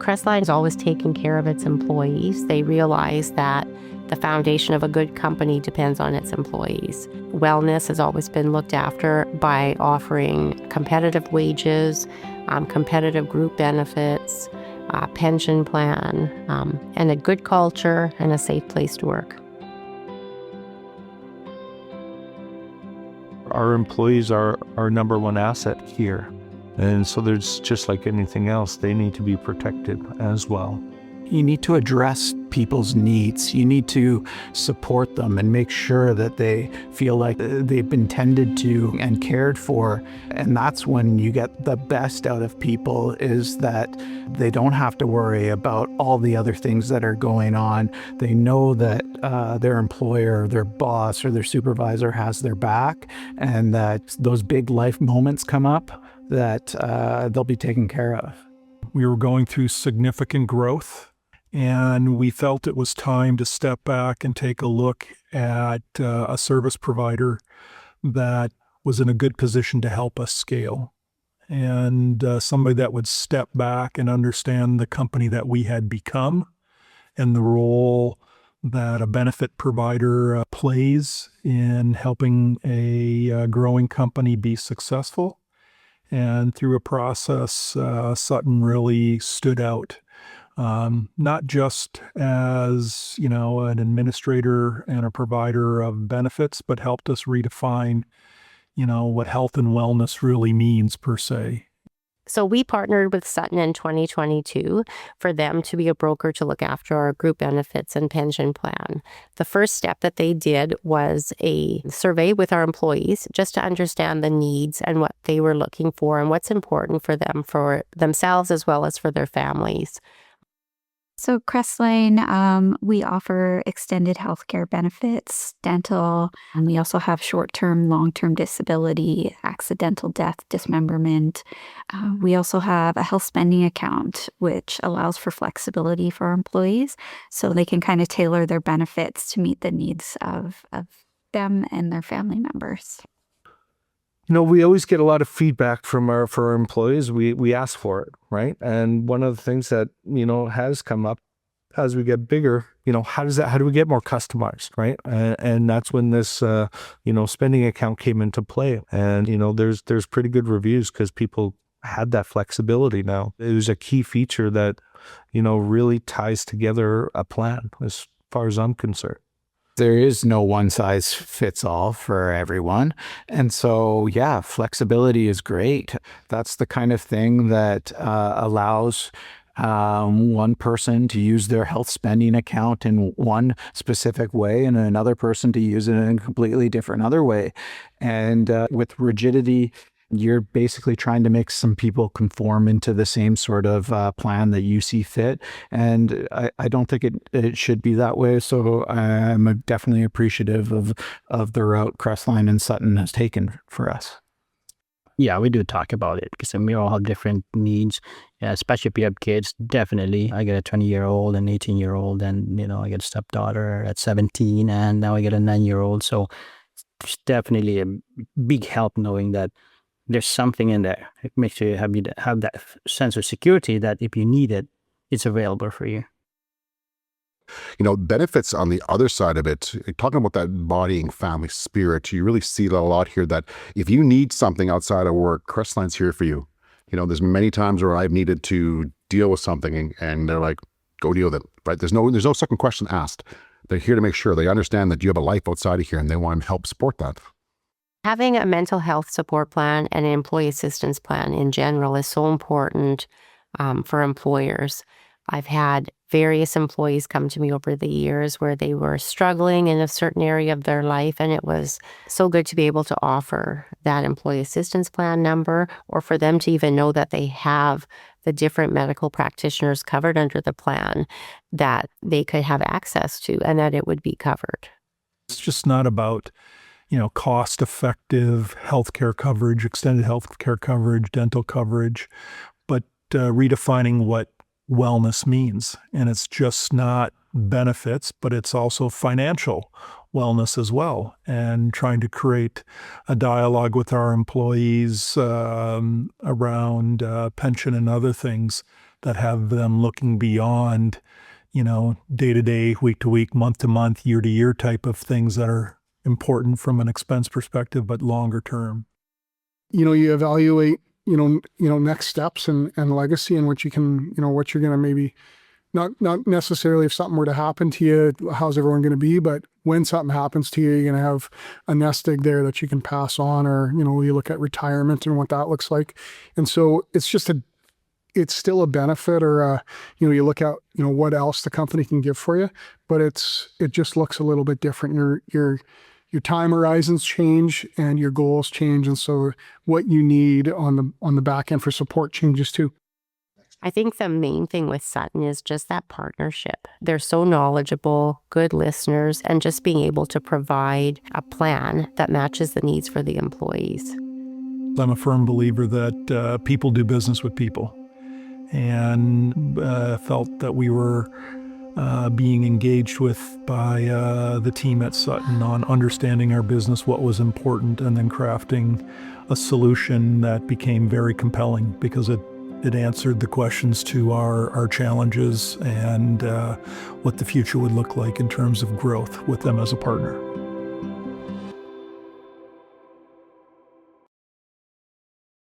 Crestline's always taken care of its employees. They realize that the foundation of a good company depends on its employees. Wellness has always been looked after by offering competitive wages, competitive group benefits, pension plan, and a good culture and a safe place to work. Our employees are our number one asset here. And so there's just like anything else, they need to be protected as well. You need to address people's needs. You need to support them and make sure that they feel like they've been tended to and cared for. And that's when you get the best out of people, is that they don't have to worry about all the other things that are going on. They know that their employer, their boss, or their supervisor has their back, and that those big life moments come up, that they'll be taken care of. We were going through significant growth, and we felt it was time to step back and take a look at a service provider that was in a good position to help us scale, and somebody that would step back and understand the company that we had become and the role that a benefit provider plays in helping a growing company be successful. And through a process, Sutton really stood out, not just as, an administrator and a provider of benefits, but helped us redefine, what health and wellness really means per se. So we partnered with Sutton in 2022 for them to be a broker to look after our group benefits and pension plan. The first step that they did was a survey with our employees just to understand the needs and what they were looking for and what's important for them, for themselves as well as for their families. So Crestline, we offer extended healthcare benefits, dental, and we also have short-term, long-term disability, accidental death, dismemberment. We also have a health spending account, which allows for flexibility for our employees, so they can kind of tailor their benefits to meet the needs of them and their family members. We always get a lot of feedback for our employees. We ask for it, right? And one of the things that, has come up as we get bigger, how do we get more customized, right? And that's when this, spending account came into play. And, there's pretty good reviews because people had that flexibility now. It was a key feature that, really ties together a plan as far as I'm concerned. There is no one size fits all for everyone. And so, flexibility is great. That's the kind of thing that allows one person to use their health spending account in one specific way and another person to use it in a completely different other way. And with rigidity, you're basically trying to make some people conform into the same sort of plan that you see fit. And I don't think it should be that way. So I'm definitely appreciative of the route Crestline and Sutton has taken for us. Yeah, we do talk about it because we all have different needs, especially if you have kids. Definitely. I get a 20-year-old and 18-year-old, and, I get a stepdaughter at 17, and now I get a 9-year-old. So it's definitely a big help knowing that there's something in there. It makes you have that sense of security that if you need it, it's available for you. Benefits on the other side of it, talking about that embodying family spirit, you really see that a lot here, that if you need something outside of work, Crestline's here for you. There's many times where I've needed to deal with something and they're like, go deal with it, right? There's no second question asked. They're here to make sure they understand that you have a life outside of here and they want to help support that. Having a mental health support plan and an employee assistance plan in general is so important for employers. I've had various employees come to me over the years where they were struggling in a certain area of their life, and it was so good to be able to offer that employee assistance plan number, or for them to even know that they have the different medical practitioners covered under the plan that they could have access to and that it would be covered. It's just not about cost-effective healthcare coverage, extended healthcare coverage, dental coverage, but redefining what wellness means. And it's just not benefits, but it's also financial wellness as well, and trying to create a dialogue with our employees around pension and other things that have them looking beyond, day to day, week to week, month to month, year to year type of things that are important from an expense perspective, but longer term. You evaluate, next steps and legacy and what you can, what you're going to maybe not necessarily if something were to happen to you, how's everyone going to be, but when something happens to you, you're going to have a nest egg there that you can pass on, or, you look at retirement and what that looks like. And so it's still a benefit, or, you look at, what else the company can give for you, but it just looks a little bit different. Your time horizons change and your goals change. And so what you need on the back end for support changes too. I think the main thing with Sutton is just that partnership. They're so knowledgeable, good listeners, and just being able to provide a plan that matches the needs for the employees. I'm a firm believer that people do business with people, and felt that we were being engaged with by the team at Sutton on understanding our business, what was important, and then crafting a solution that became very compelling because it answered the questions to our challenges and what the future would look like in terms of growth with them as a partner.